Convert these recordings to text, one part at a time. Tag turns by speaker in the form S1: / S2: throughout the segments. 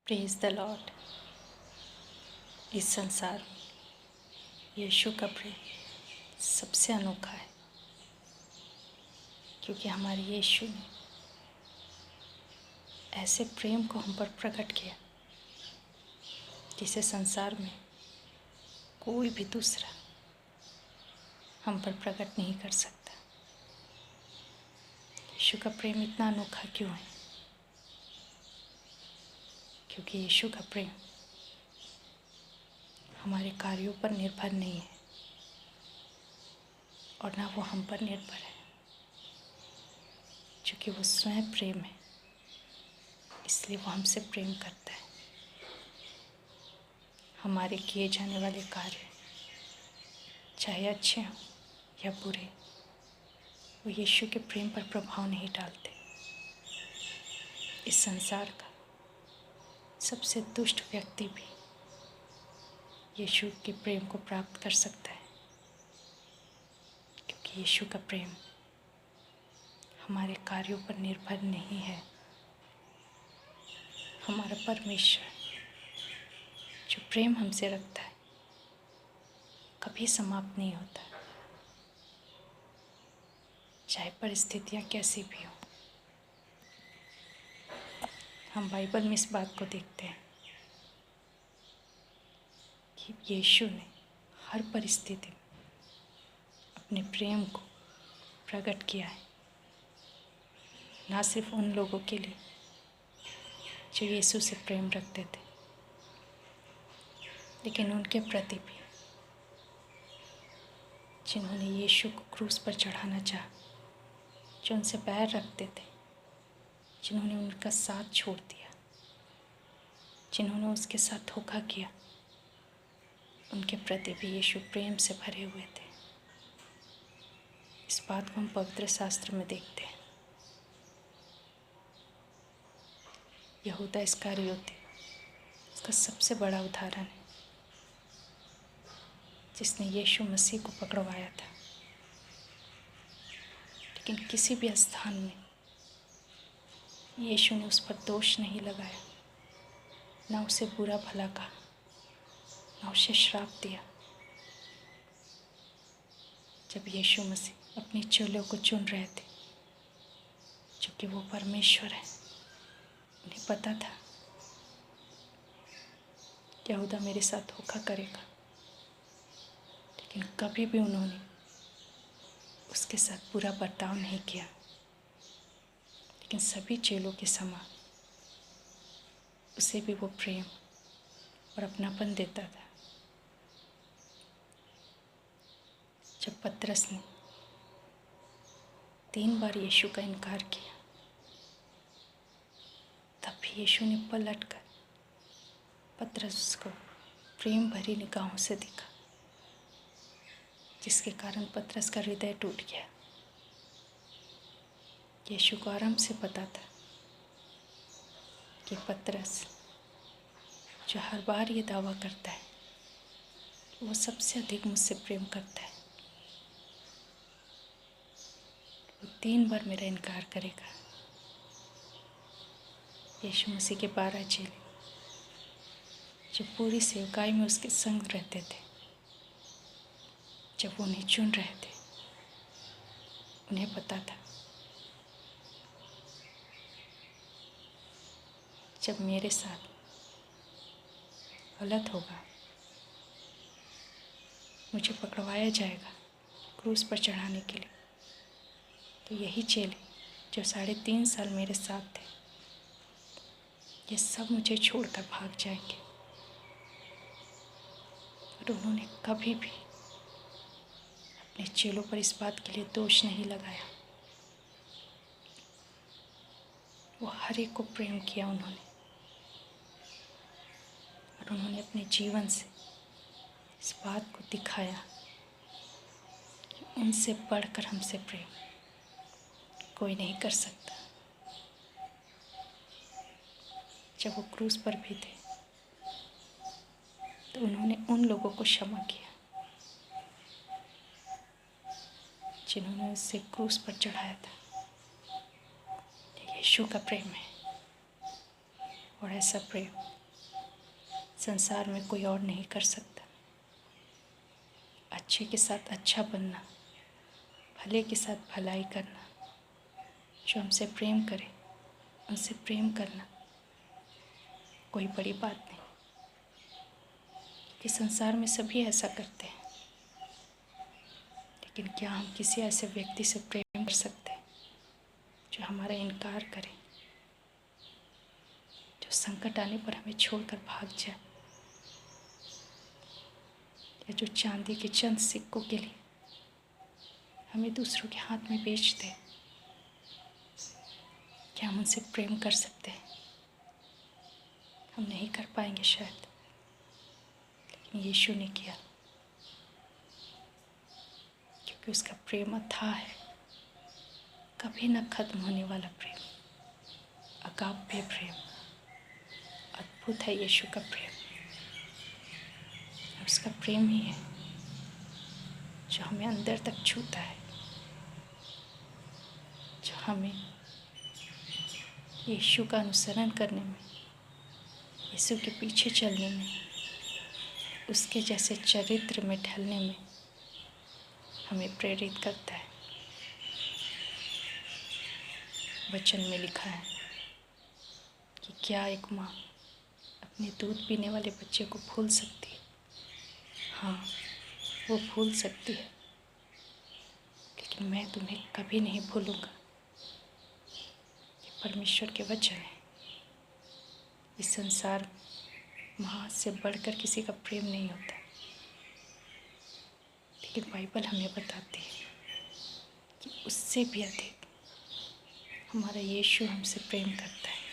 S1: Praise the Lord. इस संसार में यीशु का प्रेम सबसे अनोखा है, क्योंकि हमारे यीशु ने ऐसे प्रेम को हम पर प्रकट किया जिसे संसार में कोई भी दूसरा हम पर प्रकट नहीं कर सकता। यीशु का प्रेम इतना अनोखा क्यों है? क्योंकि यीशु का प्रेम हमारे कार्यों पर निर्भर नहीं है और ना वो हम पर निर्भर है, क्योंकि वो स्वयं प्रेम है, इसलिए वो हमसे प्रेम करता है। हमारे किए जाने वाले कार्य चाहे अच्छे हों या बुरे, वो यीशु के प्रेम पर प्रभाव नहीं डालते। इस संसार का सबसे दुष्ट व्यक्ति भी यीशु के प्रेम को प्राप्त कर सकता है, क्योंकि यीशु का प्रेम हमारे कार्यों पर निर्भर नहीं है। हमारा परमेश्वर जो प्रेम हमसे रखता है कभी समाप्त नहीं होता, चाहे परिस्थितियाँ कैसी भी हो। हम बाइबल में इस बात को देखते हैं कि यीशु ने हर परिस्थिति में अपने प्रेम को प्रकट किया है, ना सिर्फ उन लोगों के लिए जो यीशु से प्रेम रखते थे, लेकिन उनके प्रति भी जिन्होंने यीशु को क्रूस पर चढ़ाना चाहा, जो उनसे बैर रखते थे, जिन्होंने उनका साथ छोड़ दिया, जिन्होंने उसके साथ धोखा किया, उनके प्रति भी यीशु प्रेम से भरे हुए थे। इस बात को हम पवित्र शास्त्र में देखते हैं। यहूदा इस्करियोती इसका सबसे बड़ा उदाहरण है, जिसने यीशु मसीह को पकड़वाया था, लेकिन किसी भी स्थान में यीशु ने उस पर दोष नहीं लगाया, ना उसे बुरा भला कहा, ना उसे श्राप दिया। जब यीशु मसीह अपने चेलों को चुन रहे थे, क्योंकि वो परमेश्वर है, उन्हें पता था यहूदा मेरे साथ धोखा करेगा, लेकिन कभी भी उन्होंने उसके साथ बुरा बर्ताव नहीं किया, लेकिन सभी चेलों के समान उसे भी वो प्रेम और अपनापन देता था। जब पतरस ने 3 बार यीशु का इनकार किया, तब भी यीशु ने पलटकर पतरस को प्रेम भरी निगाहों से देखा, जिसके कारण पतरस का हृदय टूट गया। यीशु को आराम से पता था कि पतरस जो हर बार ये दावा करता है कि वो सबसे अधिक मुझसे प्रेम करता है, वो 3 बार मेरा इनकार करेगा। यीशु मसीह के 12 चेले जो पूरी सेवकाई में उसके संग रहते थे, जब वो उन्हें चुन रहे थे, उन्हें पता था जब मेरे साथ गलत होगा, मुझे पकड़वाया जाएगा क्रूस पर चढ़ाने के लिए, तो यही चेले जो 3.5 साल मेरे साथ थे, ये सब मुझे छोड़कर भाग जाएंगे। और उन्होंने कभी भी अपने चेलों पर इस बात के लिए दोष नहीं लगाया। वो हर एक को प्रेम किया उन्होंने, और उन्होंने अपने जीवन से इस बात को दिखाया कि उनसे बढ़कर हमसे प्रेम कोई नहीं कर सकता। जब वो क्रूस पर भी थे, तो उन्होंने उन लोगों को क्षमा किया जिन्होंने उससे क्रूस पर चढ़ाया था। ये यीशु का प्रेम है, और ऐसा प्रेम संसार में कोई और नहीं कर सकता। अच्छे के साथ अच्छा बनना, भले के साथ भलाई करना, जो हमसे प्रेम करे उनसे प्रेम करना कोई बड़ी बात नहीं, कि संसार में सभी ऐसा करते हैं। लेकिन क्या हम किसी ऐसे व्यक्ति से प्रेम कर सकते हैं जो हमारा इनकार करे, जो संकट आने पर हमें छोड़कर भाग जाए, या जो चांदी के चंद सिक्कों के लिए हमें दूसरों के हाथ में बेच दे? क्या हम उनसे प्रेम कर सकते हैं? हम नहीं कर पाएंगे शायद, लेकिन यीशु ने किया, क्योंकि उसका प्रेम अथाह है, कभी न खत्म होने वाला प्रेम, अगाप्य प्रेम। अद्भुत है यीशु का प्रेम। उसका प्रेम ही है जो हमें अंदर तक छूता है, जो हमें यीशु का अनुसरण करने में, यीशु के पीछे चलने में, उसके जैसे चरित्र में ढलने में हमें प्रेरित करता है। वचन में लिखा है कि क्या एक माँ अपने दूध पीने वाले बच्चे को भूल सकती है? हाँ, वो भूल सकती है, लेकिन मैं तुम्हें कभी नहीं भूलूंगा। ये परमेश्वर के वचन है। इस संसार में माँ से बढ़कर किसी का प्रेम नहीं होता, लेकिन बाइबल हमें बताती है कि उससे भी अधिक हमारा यीशु हमसे प्रेम करता है।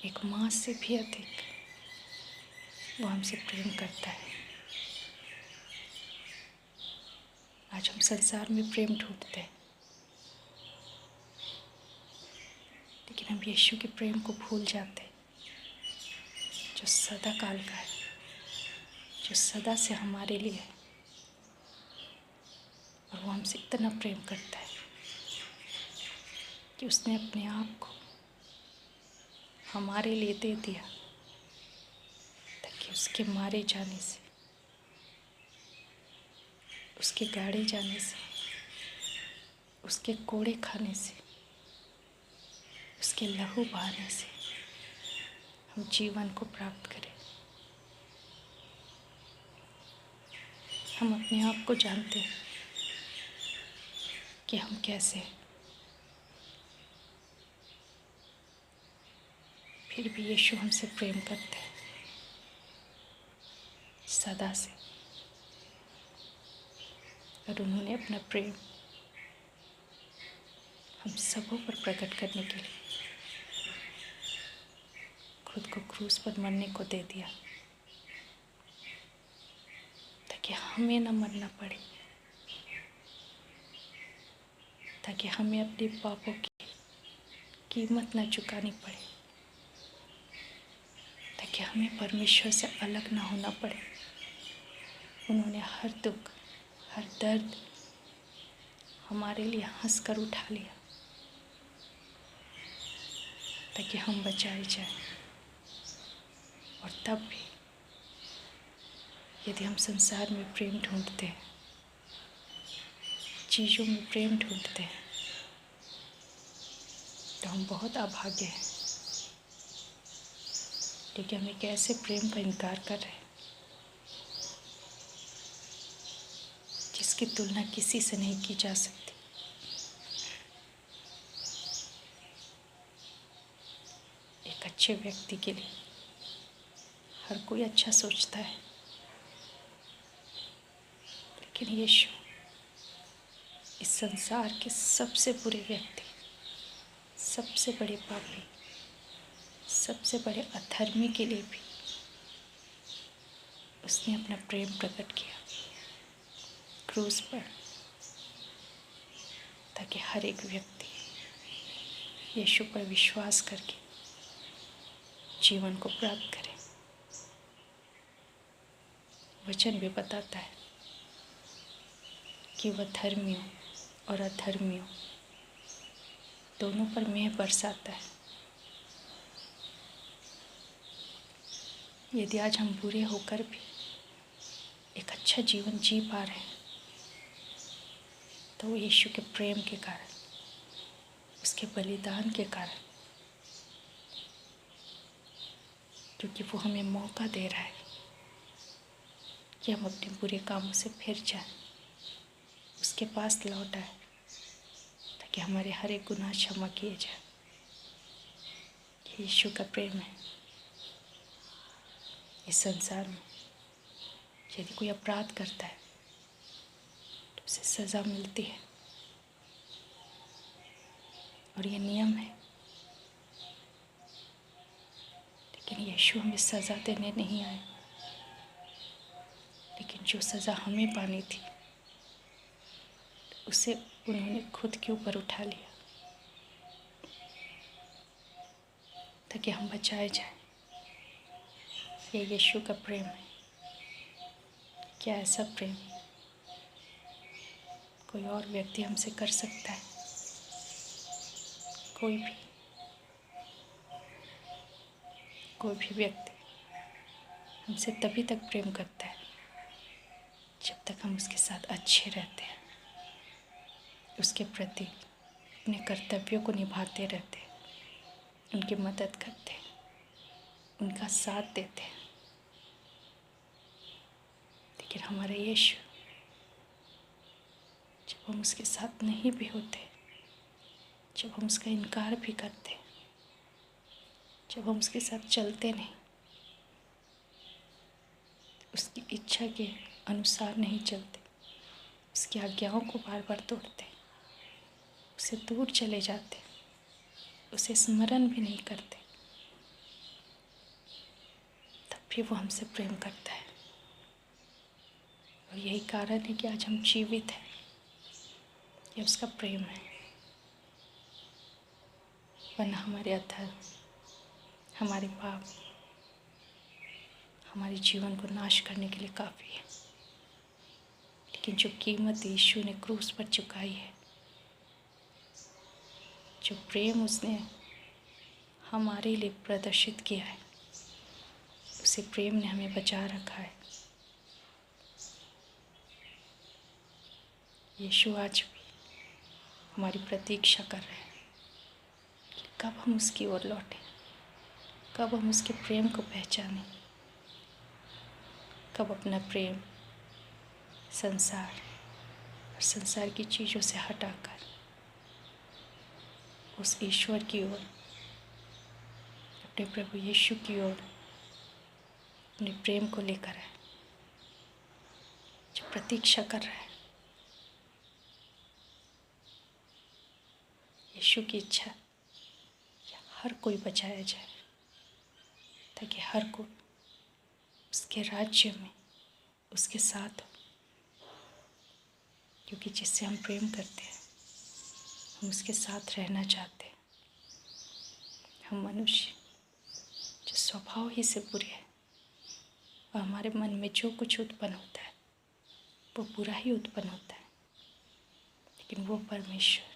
S1: एक माँ से भी अधिक वो हमसे प्रेम करता है। आज हम संसार में प्रेम ढूंढते हैं, लेकिन हम यीशु के प्रेम को भूल जाते हैं, जो सदा काल का है, जो सदा से हमारे लिए है। और वो हमसे इतना प्रेम करता है कि उसने अपने आप को हमारे लिए दे दिया, ताकि उसके मारे जाने से, उसके गाड़े जाने से, उसके कोड़े खाने से, उसके लहू बहाने से हम जीवन को प्राप्त करें। हम अपने आप को जानते हैं कि हम कैसे हैं, फिर भी यीशु हमसे प्रेम करते हैं सदा से। और उन्होंने अपना प्रेम हम सबों पर प्रकट करने के लिए खुद को क्रूस पर मरने को दे दिया, ताकि हमें न मरना पड़े, ताकि हमें अपने पापों की कीमत न चुकानी पड़े, ताकि हमें परमेश्वर से अलग ना होना पड़े। उन्होंने हर दुख, हर दर्द हमारे लिए हंस कर उठा लिया, ताकि हम बचाए जाएं। और तब भी यदि हम संसार में प्रेम ढूंढते हैं, चीज़ों में प्रेम ढूंढते हैं, तो हम बहुत अभागे हैं, क्योंकि हम एक ऐसे प्रेम का इनकार कर रहे हैं जिसकी तुलना किसी से नहीं की जा सकती। एक अच्छे व्यक्ति के लिए हर कोई अच्छा सोचता है, लेकिन यीशु इस संसार के सबसे बुरे व्यक्ति, सबसे बड़े पापी, सबसे बड़े अधर्मी के लिए भी उसने अपना प्रेम प्रकट किया क्रूस पर, ताकि हर एक व्यक्ति यीशु पर विश्वास करके जीवन को प्राप्त करे। वचन भी बताता है कि वह धर्मियों और अधर्मियों दोनों पर मेंह बरसाता है। यदि आज हम बुरे होकर भी एक अच्छा जीवन जी पा रहे हैं तो वो यीशु के प्रेम के कारण, उसके बलिदान के कारण, क्योंकि वो हमें मौका दे रहा है कि हम अपने बुरे कामों से फिर जाएं, उसके पास लौट आए, ताकि हमारे हर एक गुनाह क्षमा किए जाए। यीशु का प्रेम है। इस संसार में यदि कोई अपराध करता है तो उसे सज़ा मिलती है, और ये नियम है। लेकिन यीशु हमें सज़ा देने नहीं आए, लेकिन जो सज़ा हमें पानी थी उसे उन्होंने खुद के ऊपर उठा लिया, ताकि हम बचाए जाएं। ये यीशु का प्रेम है। क्या ऐसा प्रेम कोई और व्यक्ति हमसे कर सकता है? कोई भी व्यक्ति हमसे तभी तक प्रेम करता है जब तक हम उसके साथ अच्छे रहते हैं, उसके प्रति अपने कर्तव्यों को निभाते रहते हैं, उनकी मदद करते हैं, उनका साथ देते हैं। लेकिन हमारा यीशु, जब हम उसके साथ नहीं भी होते, जब हम उसका इनकार भी करते, जब हम उसके साथ चलते नहीं, उसकी इच्छा के अनुसार नहीं चलते, उसकी आज्ञाओं को बार बार तोड़ते, उससे दूर चले जाते, उसे स्मरण भी नहीं करते, तब भी वो हमसे प्रेम करता है। और यही कारण है कि आज हम जीवित हैं। ये उसका प्रेम है। वरना हमारे अधर्म, हमारे पाप हमारे जीवन को नाश करने के लिए काफ़ी है। लेकिन जो कीमत यीशु ने क्रूस पर चुकाई है, जो प्रेम उसने हमारे लिए प्रदर्शित किया है, उसी प्रेम ने हमें बचा रखा है। यीशु आज भी हमारी प्रतीक्षा कर रहे हैं कि कब हम उसकी ओर लौटें, कब हम उसके प्रेम को पहचानें, कब अपना प्रेम संसार और संसार की चीज़ों से हटाकर उस ईश्वर की ओर, अपने प्रभु यीशु की ओर अपने प्रेम को लेकर आए, जो प्रतीक्षा कर रहा है। यीशु की इच्छा कि हर कोई बचाया जाए, ताकि हर कोई उसके राज्य में उसके साथ हो। क्योंकि जिससे हम प्रेम करते हैं, हम उसके साथ रहना चाहते हैं। हम मनुष्य जो स्वभाव ही से बुरे हैं, और हमारे मन में जो कुछ उत्पन्न होता है वो बुरा ही उत्पन्न होता है। लेकिन वो परमेश्वर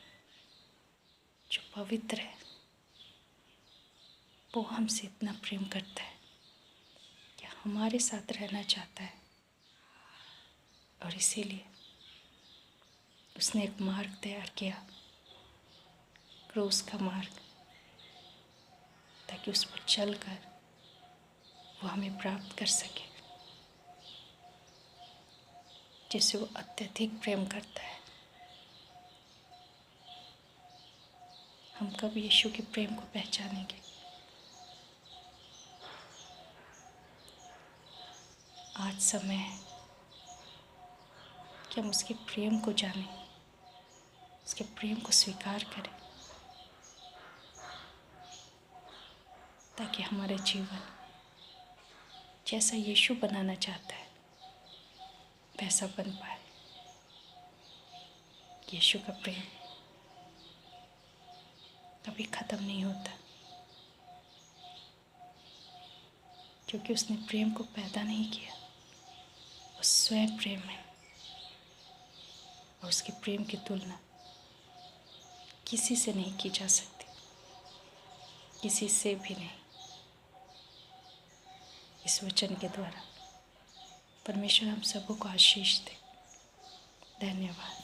S1: जो पवित्र है, वो हमसे इतना प्रेम करता है कि हमारे साथ रहना चाहता है। और इसीलिए उसने एक मार्ग तैयार किया, क्रूस का मार्ग, ताकि उस पर चलकर वो हमें प्राप्त कर सके, जिसे वो अत्यधिक प्रेम करता है। हम कब यीशु के प्रेम को पहचानेंगे? आज समय है कि हम उसके प्रेम को जानें, उसके प्रेम को स्वीकार करें, ताकि हमारे जीवन जैसा यीशु बनाना चाहता है वैसा बन पाए। यीशु का प्रेम कभी ख़त्म नहीं होता, क्योंकि उसने प्रेम को पैदा नहीं किया, वो स्वयं प्रेम है। और उसके प्रेम की तुलना किसी से नहीं की जा सकती, किसी से भी नहीं। इस वचन के द्वारा। परमेश्वर हम सबों को आशीष दे। धन्यवाद।